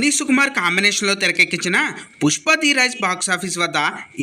బన్నీ సుకుమార్ కాంబినేషన్లో తెరకెక్కించిన Pushpa the rise box office వద్ద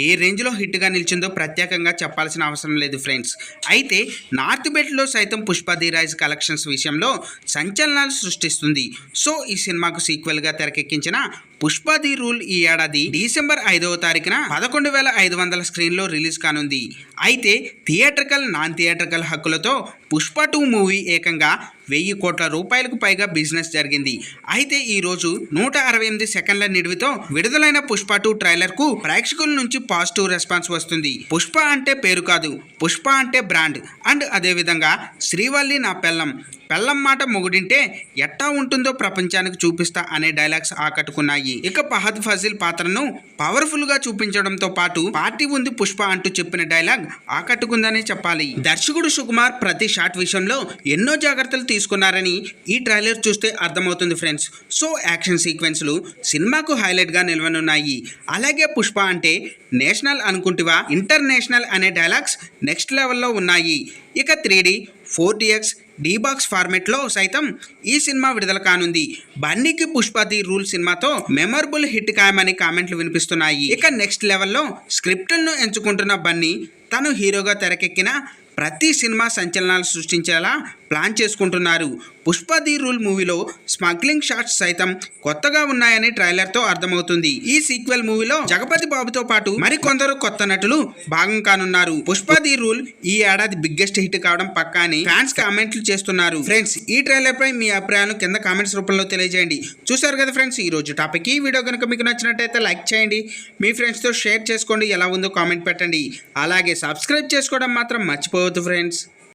ఏ రేంజ్లో హిట్గా నిలిచిందో ప్రత్యేకంగా చెప్పాల్సిన అవసరం లేదు ఫ్రెండ్స్. అయితే నార్త్ బెల్ట్లో సైతం పుష్ప ది రైజ్ కలెక్షన్స్ విషయంలో సంచలనాలు సృష్టిస్తుంది. సో ఈ సినిమాకు సీక్వెల్గా తెరకెక్కించిన పుష్ప ది రూల్ ఈ ఏడాది డిసెంబర్ 5వ తారీఖున 11,500 స్క్రీన్లో రిలీజ్ కానుంది. అయితే థియేట్రికల్ నాన్ థియేట్రికల్ హక్కులతో పుష్ప 2 మూవీ ఏకంగా 1000 కోట్ల రూపాయలకు పైగా బిజినెస్ జరిగింది. అయితే ఈరోజు 168 సెకండ్ల నిడివితో విడుదలైన పుష్ప 2 ట్రైలర్కు ప్రేక్షకుల నుంచి పాజిటివ్ రెస్పాన్స్ వస్తుంది. పుష్ప అంటే పేరు కాదు, పుష్ప అంటే బ్రాండ్. అండ్ అదేవిధంగా శ్రీవల్లి నా పెళ్ళం మాట మొగుడింటే ఎట్టా ఉంటుందో ప్రపంచానికి చూపిస్తా అనే డైలాగ్స్ ఆకట్టుకున్నాయి. ఇక ఫహద్ ఫాజిల్ పాత్రను పవర్ఫుల్ గా చూపించడంతో పాటు పార్టీ ఉంది పుష్ప అంటూ చెప్పిన డైలాగ్ ఆకట్టుకుందనే చెప్పాలి. దర్శకుడు సుకుమార్ ప్రతి షాట్ విషయంలో ఎన్నో జాగ్రత్తలు తీసుకున్నారని ఈ ట్రైలర్ చూస్తే అర్థమవుతుంది ఫ్రెండ్స్. సో యాక్షన్ సీక్వెన్స్లు సినిమాకు హైలైట్ గా నిలవనున్నాయి. అలాగే పుష్ప అంటే నేషనల్ అనుకుంటివా ఇంటర్నేషనల్ అనే డైలాగ్స్ నెక్స్ట్ లెవెల్లో ఉన్నాయి. ఇక 3D 4DX డీబాక్స్ ఫార్మెట్లో సైతం ఈ సినిమా విడుదల కానుంది. బన్నీకి పుష్ప ది రూల్ సినిమాతో మెమరబుల్ హిట్ ఖాయమని కామెంట్లు వినిపిస్తున్నాయి. ఇక నెక్స్ట్ లెవెల్లో స్క్రిప్ట్లను ఎంచుకుంటున్న బన్నీ తను హీరోగా తెరకెక్కిన ప్రతి సినిమా సంచలనాలు సృష్టించేలా ప్లాన్ చేసుకుంటున్నారు. పుష్ప ది రూల్ మూవీలో స్మగ్లింగ్ షాట్స్ సైతం కొత్తగా ఉన్నాయని ట్రైలర్తో అర్థమవుతుంది. ఈ సీక్వెల్ మూవీలో జగపతి బాబుతో పాటు మరికొందరు కొత్త నటులు భాగం కానున్నారు. పుష్ప ది రూల్ ఈ ఏడాది బిగ్గెస్ట్ హిట్ కావడం పక్కా అని ఫ్యాన్స్ కామెంట్లు చేస్తున్నారు. ఫ్రెండ్స్, ఈ ట్రైలర్ పై మీ అభిప్రాయాలను కింద కామెంట్స్ రూపంలో తెలియజేయండి. చూసారు కదా ఫ్రెండ్స్, ఈ రోజు టాపిక్. ఈ వీడియో కనుక మీకు నచ్చినట్టయితే లైక్ చేయండి, మీ ఫ్రెండ్స్తో షేర్ చేసుకోండి, ఎలా ఉందో కామెంట్ పెట్టండి. అలాగే సబ్స్క్రైబ్ చేసుకోవడం మాత్రం మర్చిపోవద్దు ఫ్రెండ్స్.